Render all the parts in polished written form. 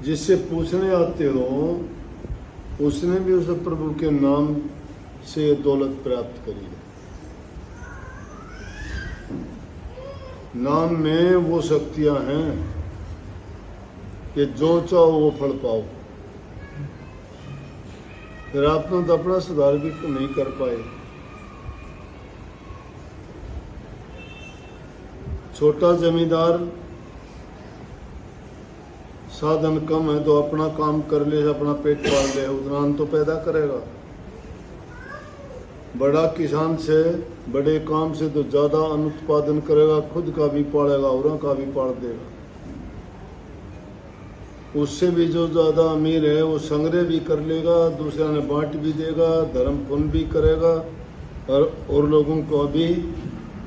जिससे पूछने आते हो उसने भी उस प्रभु के नाम से दौलत प्राप्त करी है। नाम में वो शक्तियां हैं कि जो चाहो वो फल पाओ। फिर आपने तो अपना सुधार भी नहीं कर पाए। छोटा जमींदार साधन कम है तो अपना काम कर ले, अपना पेट पाल ले, उतना अन्न तो पैदा करेगा। बड़ा किसान से बड़े काम से तो ज्यादा अन्न उत्पादन करेगा, खुद का भी पालेगा, औरों का भी पाल देगा। उससे भी जो ज्यादा अमीर है वो संग्रह भी कर लेगा, दूसरा ने बांट भी देगा, धर्म पुण्य भी करेगा और लोगों को भी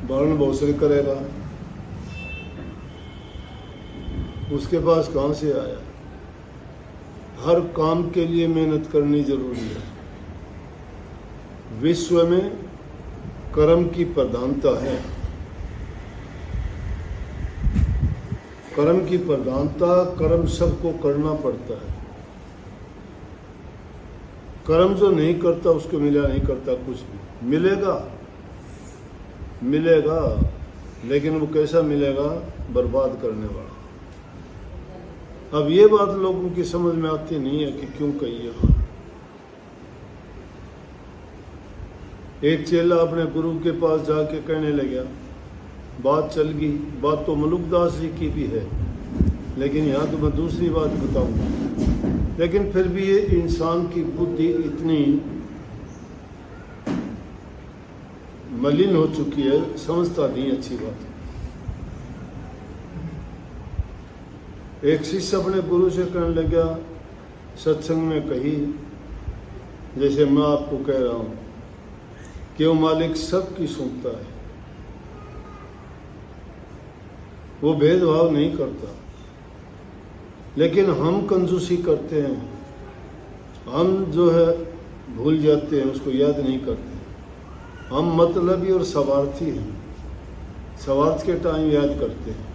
भरण पोषण करेगा। उसके पास कहाँ से आया? हर काम के लिए मेहनत करनी जरूरी है। विश्व में कर्म की प्रधानता है। कर्म की प्रधानता, कर्म सबको करना पड़ता है। कर्म जो नहीं करता उसको मिला नहीं करता कुछ भी। मिलेगा लेकिन वो कैसा मिलेगा? बर्बाद करने वाला। अब ये बात लोगों की समझ में आती नहीं है कि क्यों कही है बात। एक चेला अपने गुरु के पास जाके कहने लगा, बात चल गई। बात तो मलुकदास जी की भी है, लेकिन यहाँ तो मैं दूसरी बात बताऊंगा। लेकिन फिर भी ये इंसान की बुद्धि इतनी मलिन हो चुकी है, समझता नहीं अच्छी बात। एक शिष्य अपने गुरु से कहने लगा, सत्संग में कही जैसे मैं आपको कह रहा हूं कि वो मालिक सबकी सुनता है, वो भेदभाव नहीं करता। लेकिन हम कंजूसी करते हैं, हम जो है भूल जाते हैं, उसको याद नहीं करते। हम मतलबी और स्वार्थी हैं, स्वार्थ के टाइम याद करते हैं।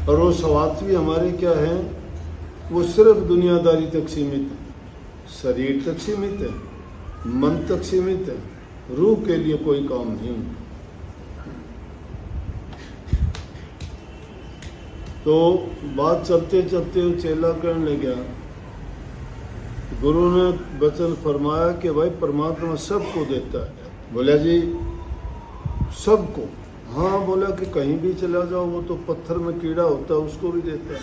और वो स्वार्थ भी हमारे क्या है? वो सिर्फ दुनियादारी तक सीमित है, शरीर तक सीमित है, मन तक सीमित है, रूह के लिए कोई काम नहीं उनका। तो बात चलते चलते चेला करने लगा, गुरु ने वचन फरमाया कि भाई परमात्मा सबको देता है। बोला जी सबको? हाँ। बोला कि कहीं भी चला जाओ, वो तो पत्थर में कीड़ा होता है उसको भी देता है।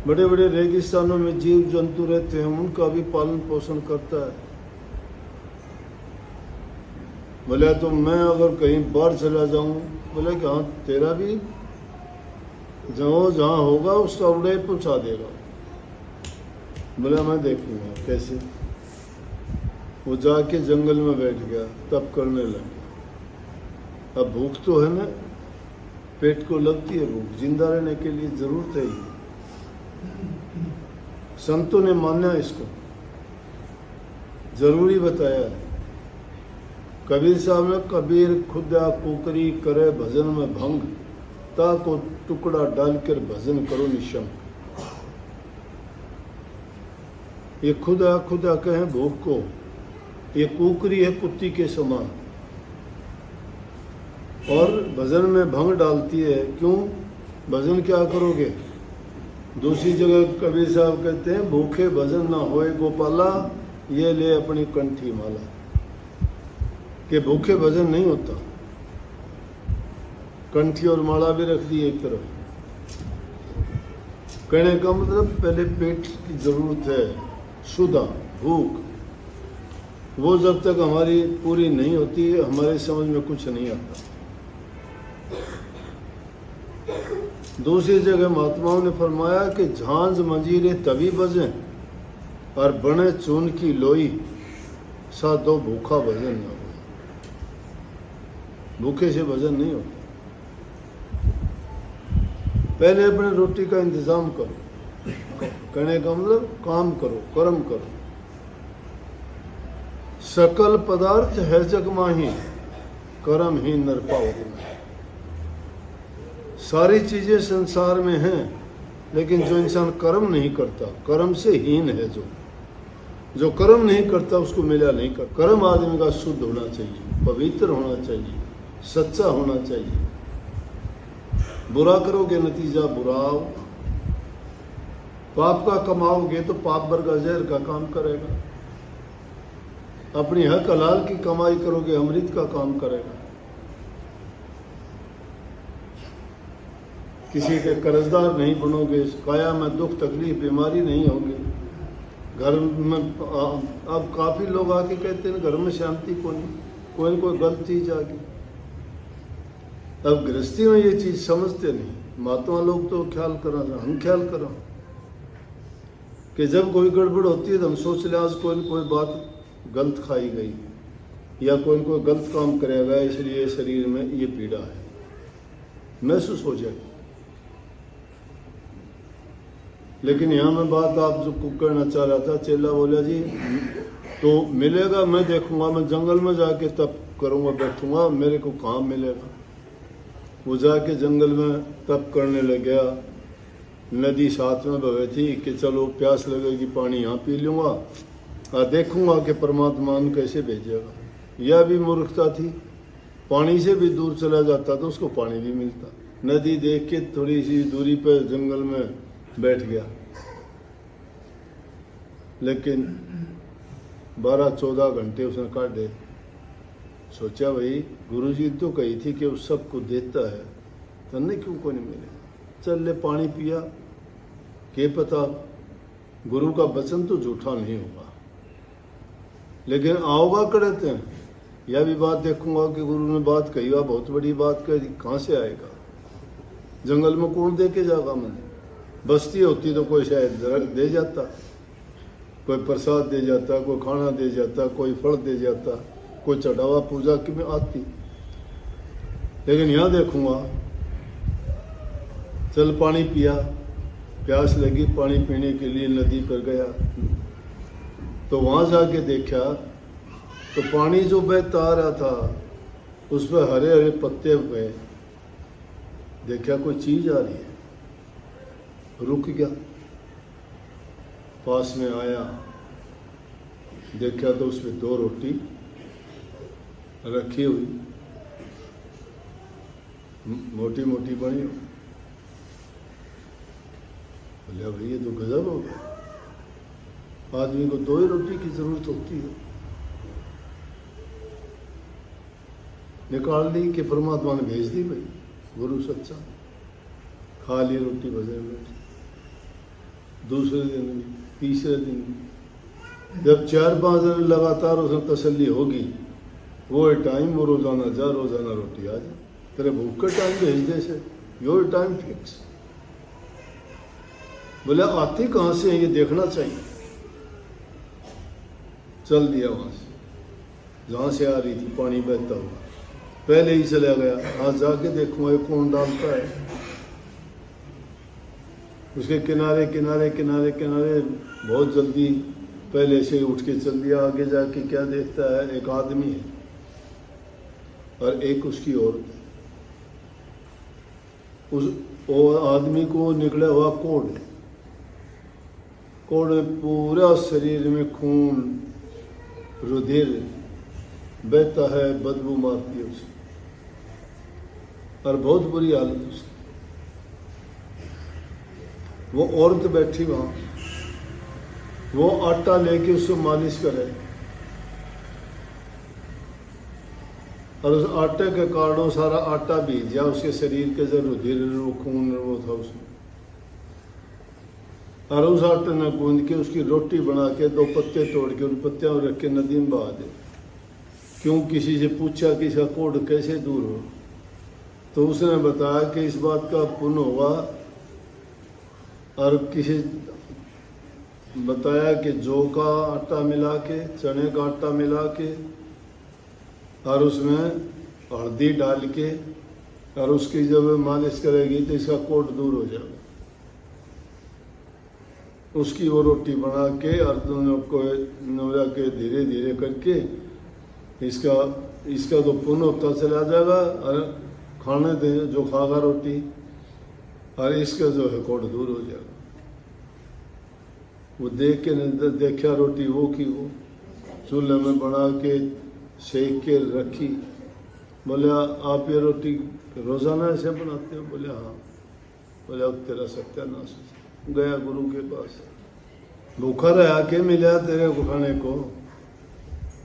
बड़े बड़े रेगिस्तानों में जीव जंतु रहते हैं, उनका भी पालन पोषण करता है। बोला तो मैं अगर कहीं बाहर चला जाऊं? बोला कि हाँ, तेरा भी जहाँ होगा उसका उड़े पहुंचा देगा। बोला मैं देखूंगा कैसे। वो जाके जंगल में बैठ गया, तब करने लगा। अब भूख तो है ना, पेट को लगती है भूख, जिंदा रहने के लिए जरूरत है ही। संतों ने माना इसको, जरूरी बताया है। कबीर साहब ने, कबीर खुदा कुकरी करे भजन में भंग, ताको टुकड़ा डालकर भजन करो निशंक। ये खुदा खुदा कहें भूख को, ये कुकरी है कुत्ती के समान, और भजन में भंग डालती है। क्यों? भजन क्या करोगे? दूसरी जगह कबीर साहब कहते हैं, भूखे भजन ना होए गोपाला, ये ले अपनी कंठी माला। कि भूखे भजन नहीं होता। कंठी और माला भी रख दी एक तरफ। कहने का मतलब पहले पेट की जरूरत है, शुद्ध भूख, वो जब तक हमारी पूरी नहीं होती हमारे समझ में कुछ नहीं आता। दूसरी जगह महात्माओं ने फरमाया कि झांझ मंजीरे तभी बजें और बने चून की लोई, साधो भूखा भजन न हो। भूखे से भजन नहीं होता। पहले अपने रोटी का इंतजाम करो, कहने का मतलब काम करो, कर्म करो। सकल पदार्थ है जग माही, कर्म ही नर पाओ। सारी चीजें संसार में हैं, लेकिन जो इंसान कर्म नहीं करता, कर्म से हीन है, जो कर्म नहीं करता उसको मिला नहीं कर। कर्म आदमी का शुद्ध होना चाहिए, पवित्र होना चाहिए, सच्चा होना चाहिए। बुरा करोगे नतीजा बुरा होगा। पाप का कमाओगे तो पाप वर्गा जहर का काम करेगा। अपनी हक हलाल की कमाई करोगे अमृत का काम करेगा। किसी के कर्जदार नहीं बनोगे, काया में दुख तकलीफ बीमारी नहीं होगी। घर में अब काफी लोग आके कहते हैं घर में शांति कोई न कोई गलत चीज आ गई। अब गृहस्थी में ये चीज समझते नहीं। महात्मा लोग तो ख्याल करा, हम ख्याल करा कि जब कोई गड़बड़ होती है तो हम सोच ले आज कोई न कोई बात गलत खाई गई या कोई न कोई गलत काम कराया गया, इसलिए शरीर में ये पीड़ा है, महसूस हो जाएगी। लेकिन यहाँ मैं बात आप जो कहना चाह रहा था, चेला बोला जी तो मिलेगा, मैं देखूंगा, मैं जंगल में जाके तप करूंगा, बैठूंगा, मेरे को कहाँ मिलेगा। वो जाके जंगल में तप करने लग गया। नदी साथ में बहे थी कि चलो प्यास लगेगी पानी यहाँ पी लूंगा और देखूंगा कि परमात्मा कैसे भेजेगा। यह भी मूर्खता थी, पानी से भी दूर चला जाता तो उसको पानी भी मिलता। नदी देख के थोड़ी सी दूरी पर जंगल में बैठ गया, लेकिन 12-14 घंटे उसने काट दे। सोचा भाई गुरुजी तो कही थी कि उस सबको देता है, तन्ने क्यों को नहीं मिले। चल ले पानी पिया, के पता गुरु का वचन तो झूठा नहीं होगा, लेकिन आओगा करते हैं। यह भी बात देखूंगा कि गुरु ने बात कही, वह बहुत बड़ी बात कही, कहाँ से आएगा। जंगल में कौन दे के जाएगा। मैंने बस्ती होती तो कोई शायद दे जाता, कोई प्रसाद दे जाता, कोई खाना दे जाता, कोई फल दे जाता, कोई चढ़ावा पूजा की में आती। लेकिन यहाँ देखूंगा, चल पानी पिया, प्यास लगी, पानी पीने के लिए नदी पर गया तो वहां जाके देखा तो पानी जो बहता आ रहा था उस पर हरे हरे पत्ते गए। देखा कोई चीज आ रही है, रुक गया, पास में आया, देखा तो उसमें 2 रोटी रखी हुई, मोटी मोटी बनी। बोले भाई ये तो गजब हो गया, आदमी को 2 ही रोटी की जरूरत होती है। निकाल ली कि परमात्मा ने भेज दी भाई, गुरु सच्चा। खा ली रोटी भजन में। दूसरे दिन भी, तीसरे दिन भी, जब 4-5 दिन लगातार उसमें तसल्ली होगी, वो टाइम वो रोजाना जा, रोजाना रोटी आ जा, तेरे भूख का टाइम भेज दे से, योर टाइम फिक्स। बोले आती कहाँ से है ये देखना चाहिए। चल दिया वहां से, जहां से आ रही थी पानी बहता हुआ, पहले ही चला गया। आज जाके देखूंगा ये कौन डालता है। उसके किनारे किनारे किनारे किनारे बहुत जल्दी पहले से उठ के चल दिया। आगे जाके क्या देखता है, एक आदमी है और एक उसकी औरत। उस आदमी को निकला हुआ कोढ़ है, कोढ़ में पूरा शरीर में खून रुधिर बहता है, बदबू मारती है उसे और बहुत बुरी हालत उसकी। वो औरत बैठी वहां, वो आटा लेके उसको मालिश करे और उस आटे के कारण सारा आटा भीग गया उसके शरीर के, जो रुधिर वो खून वो था उसमें। और उस आटे ने गूंद के उसकी रोटी बना के 2 पत्ते तोड़ के उन पत्तियों रख के नदी में बहा दे। क्यों, किसी से पूछा कि इसका कोढ़ कैसे दूर हो, तो उसने बताया कि इस बात का पुण्य हुआ। और किसी बताया कि जौ का आटा मिला के, चने का आटा मिला के और उसमें हल्दी डाल के और उसकी जब मालिश करेगी तो इसका कोढ़ दूर हो जाएगा। उसकी वो रोटी बना के और दोनों को नौरा के धीरे धीरे करके इसका तो पुण्य होता चला जाएगा। और खाने दे जो खागा रोटी और इसका जो है कोड दूर हो जाएगा। वो देख के देखा रोटी वो की वो चूल्हे में बना के सेक के रखी। बोले आप ये रोटी रोजाना ऐसे बनाते हो? बोले हाँ। बोले अब तेरा सत्यानाश। गया गुरु के पास, भूखा रहा के मिला तेरे को खाने को?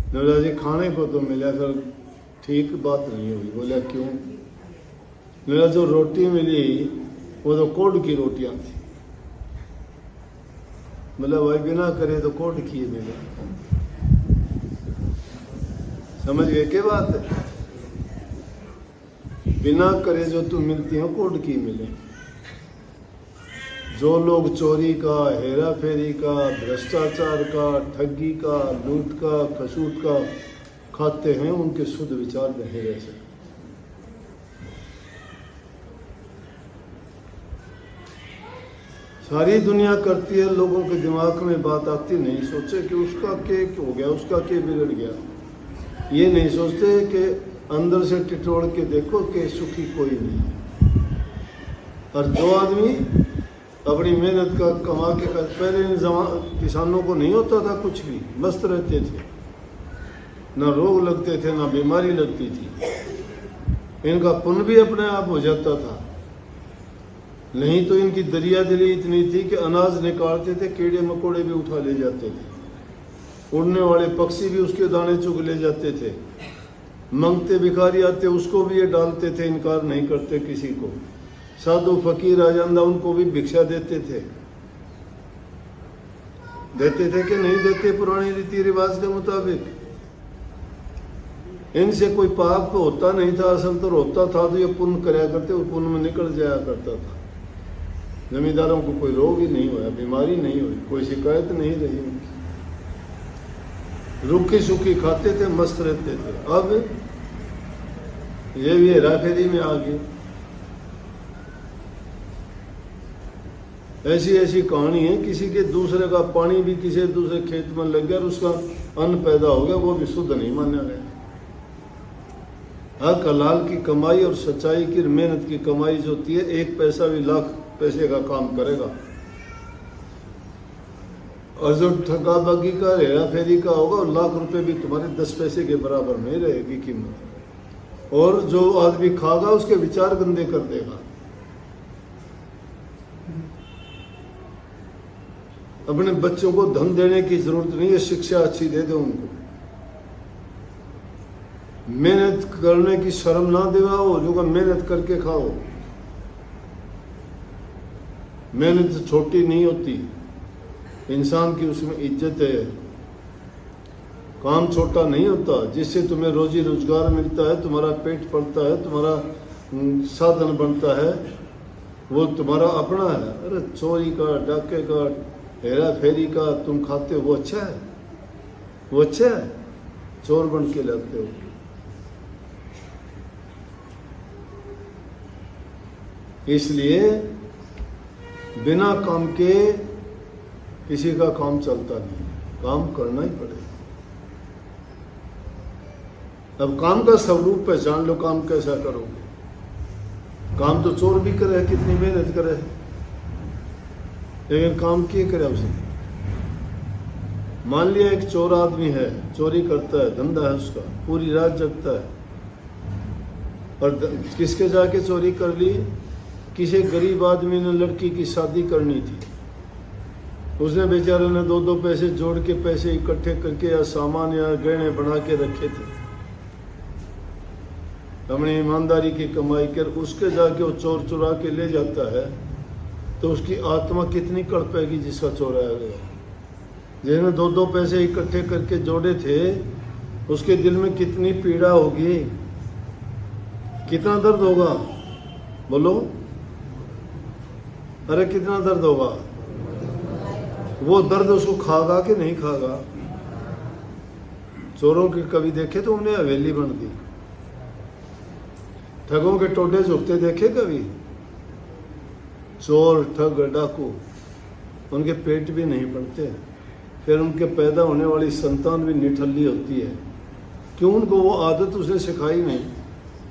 बोला जी खाने को तो मिला, फिर ठीक बात नहीं हुई। बोला क्यों? बोला जो रोटी मिली वो तो कोड की रोटियां थी। बोला भाई बिना करे तो कोड की मिले। समझ गए क्या बात है? बिना करे जो तू मिलती है कोड की मिले। जो लोग चोरी का, हेरा फेरी का, भ्रष्टाचार का, ठगी का, लूट का, खसूट का खाते हैं, उनके शुद्ध विचार नहीं रह सकते। सारी दुनिया करती है, लोगों के दिमाग में बात आती नहीं, सोचे कि उसका क्या हो गया, उसका क्या बिगड़ गया। ये नहीं सोचते कि अंदर से टिटोड़ के देखो कि सुखी कोई नहीं है। और जो आदमी अपनी मेहनत का कमा के कर, पहले किसानों को नहीं होता था कुछ भी, मस्त रहते थे, ना रोग लगते थे ना बीमारी लगती थी। इनका पुण्य भी अपने आप हो जाता था। नहीं तो इनकी दरिया दिली इतनी थी कि अनाज निकालते थे, कीड़े मकोड़े भी उठा ले जाते थे, उड़ने वाले पक्षी भी उसके दाने चुग ले जाते थे, मंगते भिखारी आते उसको भी ये डालते थे, इनकार नहीं करते किसी को। साधु फकीर आ जाता उनको भी भिक्षा देते थे कि नहीं देते पुराने रीति रिवाज के मुताबिक। इनसे कोई पाप तो होता नहीं था, असल तो होता था तो ये पुण्य कराया करते, उस पुण्य में निकल जाया करता था। जमींदारों को कोई रोग ही नहीं हुआ, बीमारी नहीं हुई, कोई शिकायत नहीं रही उनकी, रूखी सूखी खाते थे, मस्त रहते थे। अब ये भी हेराफेरी में आ गए। ऐसी ऐसी कहानी है, किसी के दूसरे का पानी भी किसी दूसरे खेत में लग गया और उसका अन्न पैदा हो गया, वो भी शुद्ध नहीं माना गया। हक हलाल की कमाई और सच्चाई की मेहनत की कमाई जो होती है, एक पैसा भी लाख पैसे का काम करेगा। और जो ठगाबागी का, हेरा फेरी का होगा, और लाख रुपए भी तुम्हारे 10 पैसे के बराबर नहीं रहेगी कीमत। और जो आदमी खागा उसके विचार गंदे कर देगा। अपने बच्चों को धन देने की जरूरत नहीं है, शिक्षा अच्छी दे दो उनको। मेहनत करने की शर्म ना दिलाओ, जो मेहनत करके खाओ। मेहनत छोटी नहीं होती, इंसान की उसमें इज्जत है। काम छोटा नहीं होता, जिससे तुम्हें रोजी रोजगार मिलता है, तुम्हारा पेट पलता है, तुम्हारा साधन बनता है, वो तुम्हारा अपना है। अरे चोरी का, डाके का, हेरा फेरी का तुम खाते हो, वो अच्छा है? वो अच्छा है? चोर बन के लगते हो। इसलिए बिना काम के किसी का काम चलता नहीं, काम करना ही पड़ेगा। अब काम का स्वरूप पहचान लो, काम कैसा करोगे। काम तो चोर भी करे, कितनी मेहनत करे, लेकिन काम किए करे उसे। मान लिया एक चोर आदमी है, चोरी करता है, धंधा है उसका, पूरी रात जगता है, और किसके जाके चोरी कर ली? किसी गरीब आदमी ने लड़की की शादी करनी थी, उसने बेचारे ने 2-2 पैसे जोड़ के, पैसे इकट्ठे करके या सामान या गहने बना के रखे थे, अपनी ईमानदारी की कमाई कर, उसके जाके वो चोर चुरा के ले जाता है, तो उसकी आत्मा कितनी कड़पेगी जिसका चोराया गया। जिसने 2-2 पैसे इकट्ठे करके जोड़े थे, उसके दिल में कितनी पीड़ा होगी, कितना दर्द होगा, बोलो। अरे कितना दर्द होगा। वो दर्द उसको खागा कि नहीं खागा? चोरों की कभी देखे तो हमने हवेली बन दी। ठगों के टोटे झुकते देखे कभी? चोर, ठग, डाकू, उनके पेट भी नहीं पड़ते, फिर उनके पैदा होने वाली संतान भी निठल्ली होती है। क्यों? उनको वो आदत उसे सिखाई नहीं,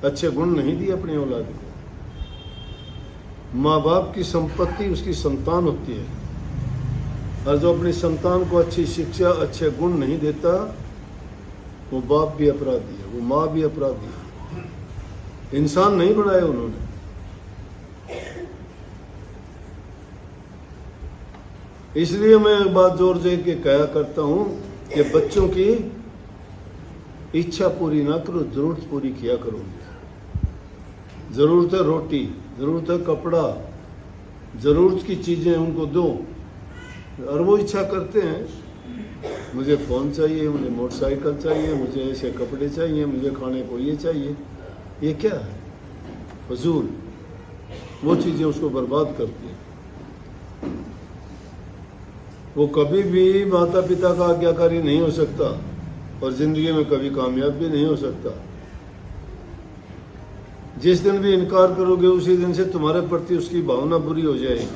अच्छे गुण नहीं दी अपनी औलाद को। माँ बाप की संपत्ति उसकी संतान होती है, और जो अपनी संतान को अच्छी शिक्षा, अच्छे गुण नहीं देता, वो बाप भी अपराधी है, वो माँ भी अपराधी है। इंसान नहीं बनाए उन्होंने। इसलिए मैं एक बात जोर दे के कहा करता हूं कि बच्चों की इच्छा पूरी ना करो, जरूरत पूरी किया करो। जरूरत है रोटी, जरूरत है कपड़ा, जरूरत की चीजें उनको दो। और वो इच्छा करते हैं, मुझे फोन चाहिए, मुझे मोटरसाइकिल चाहिए, मुझे ऐसे कपड़े चाहिए, मुझे खाने को ये चाहिए। ये क्या है? फजूल। वो चीजें उसको बर्बाद करती हैं। वो कभी भी माता पिता का आज्ञाकारी नहीं हो सकता और जिंदगी में कभी कामयाब भी नहीं हो सकता। जिस दिन भी इनकार करोगे उसी दिन से तुम्हारे प्रति उसकी भावना बुरी हो जाएगी।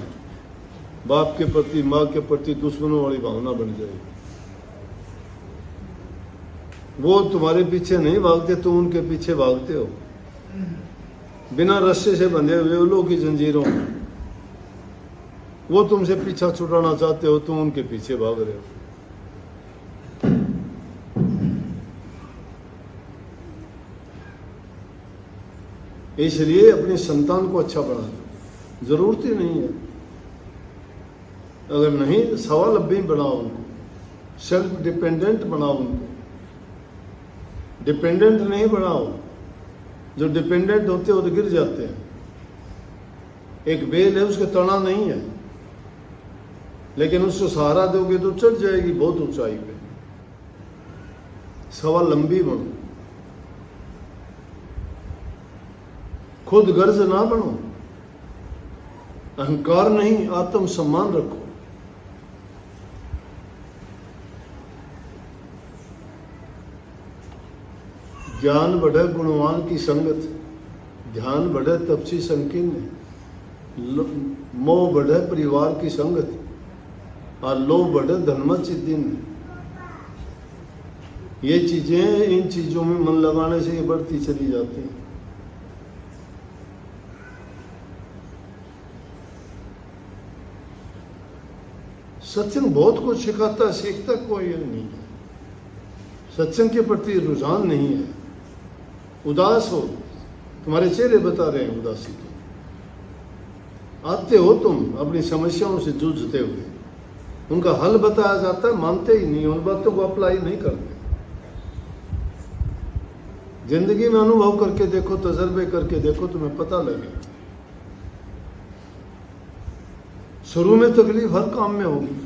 बाप के प्रति, माँ के प्रति दुश्मनों वाली भावना बन जाएगी। वो तुम्हारे पीछे नहीं भागते, तुम उनके पीछे भागते हो। बिना रस्से से बंधे हुए उल्लू की जंजीरों में वो तुमसे पीछा छुड़ाना चाहते हो, तुम उनके पीछे भाग रहे हो। इसलिए अपनी संतान को अच्छा बना दो। जरूरत ही नहीं है। अगर नहीं, स्वावलंबी बनाओ उनको, सेल्फ डिपेंडेंट बनाओ उनको। डिपेंडेंट नहीं बनाओ। जो डिपेंडेंट होते हो तो गिर जाते हैं। एक बेल है, उसके तना नहीं है, लेकिन उसको सहारा दोगे तो चढ़ जाएगी बहुत ऊंचाई पे। स्वावलंबी बनो, खुद गर्ज ना बनो, अहंकार नहीं, आत्म सम्मान रखो। ज्ञान बढ़े गुणवान की संगत, ध्यान बढ़े तपसी संकीर्ण, मोह बढ़े परिवार की संगत, और लोभ बढ़े धनमत चिद्दीन। ये चीजें, इन चीजों में मन लगाने से ये बढ़ती चली जाती हैं। सत्संग बहुत कुछ सिखाता है, सीखता कोई नहीं है। सत्संग के प्रति रुझान नहीं है। उदास हो, तुम्हारे चेहरे बता रहे हैं उदासी की। आते हो तुम अपनी समस्याओं से जूझते हुए, उनका हल बताया जाता है, मानते ही नहीं, उन बातों को अप्लाई नहीं करते। जिंदगी में अनुभव करके देखो, तजर्बे करके देखो, तुम्हें पता लगे। शुरू में तकलीफ हर काम में होगी,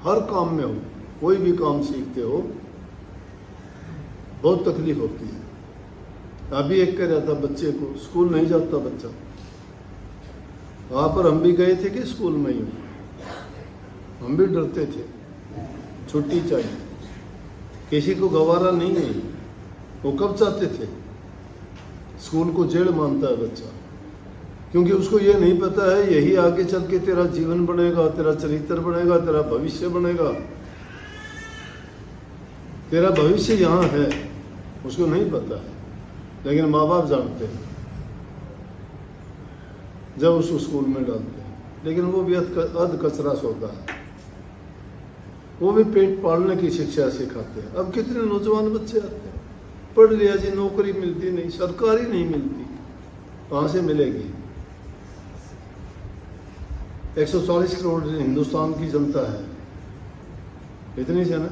हर काम में होगी। कोई भी काम सीखते हो बहुत तकलीफ होती है। अभी एक कह रहा था बच्चे को, स्कूल नहीं जाता बच्चा, वहां पर हम भी गए थे कि स्कूल में ही, हम भी डरते थे, छुट्टी चाहिए। किसी को गवारा नहीं है। वो कब चाहते थे? स्कूल को जेल मानता है बच्चा, क्योंकि उसको ये नहीं पता है यही आगे चल के तेरा जीवन बनेगा, तेरा चरित्र बनेगा, तेरा भविष्य बनेगा। तेरा भविष्य यहाँ है, उसको नहीं पता है, लेकिन माँ बाप जानते हैं जब उसको स्कूल में डालते हैं। लेकिन वो भी अध कचरा सौदा है। वो भी पेट पालने की शिक्षा सिखाते हैं। अब कितने नौजवान बच्चे आते हैं, पढ़ लिया जी, नौकरी मिलती नहीं, सरकारी नहीं मिलती, कहां से मिलेगी? 140 करोड़ हिंदुस्तान की जनता है, इतनी से ना,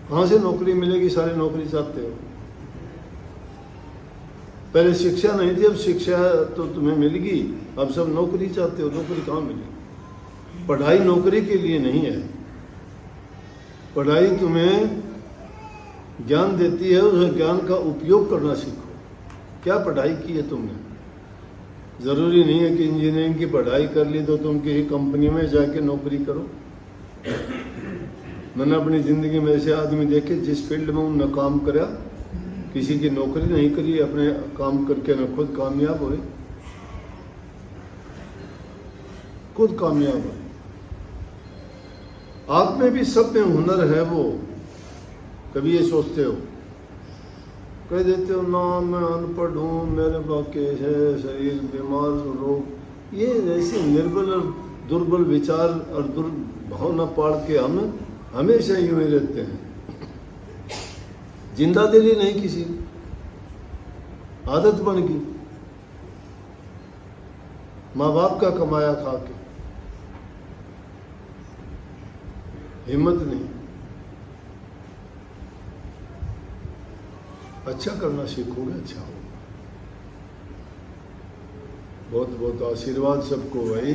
कहां से नौकरी मिलेगी? सारी नौकरी चाहते हो। पहले शिक्षा नहीं थी, अब शिक्षा तो तुम्हें मिल गई, अब सब नौकरी चाहते हो। नौकरी कहां मिलेगी? पढ़ाई नौकरी के लिए नहीं है। पढ़ाई तुम्हें ज्ञान देती है, उस ज्ञान का उपयोग करना सीखो। क्या पढ़ाई की है तुमने? जरूरी नहीं है कि इंजीनियरिंग की पढ़ाई कर ली तो तुम किसी कंपनी में जाके नौकरी करो। मैंने अपनी जिंदगी में ऐसे आदमी देखे जिस फील्ड में उन्होंने काम करा, किसी की नौकरी नहीं करी, अपने काम करके न खुद कामयाब हुए, खुद कामयाब हुए। आप में भी सब में हुनर है। वो कभी ये सोचते हो कह देते हो ना मैं अनपढ़ हूँ, मेरे पास केस है, शरीर बीमार, रोग, ये ऐसे निर्बल और दुर्बल विचार और दुर्भावना पाड़ के हम हमेशा यूं ही रहते हैं। जिंदा दिली नहीं किसी, आदत बन गई माँ बाप का कमाया खा के, हिम्मत नहीं। अच्छा करना सीखोगे, अच्छा होगा। बहुत बहुत आशीर्वाद सबको भाई।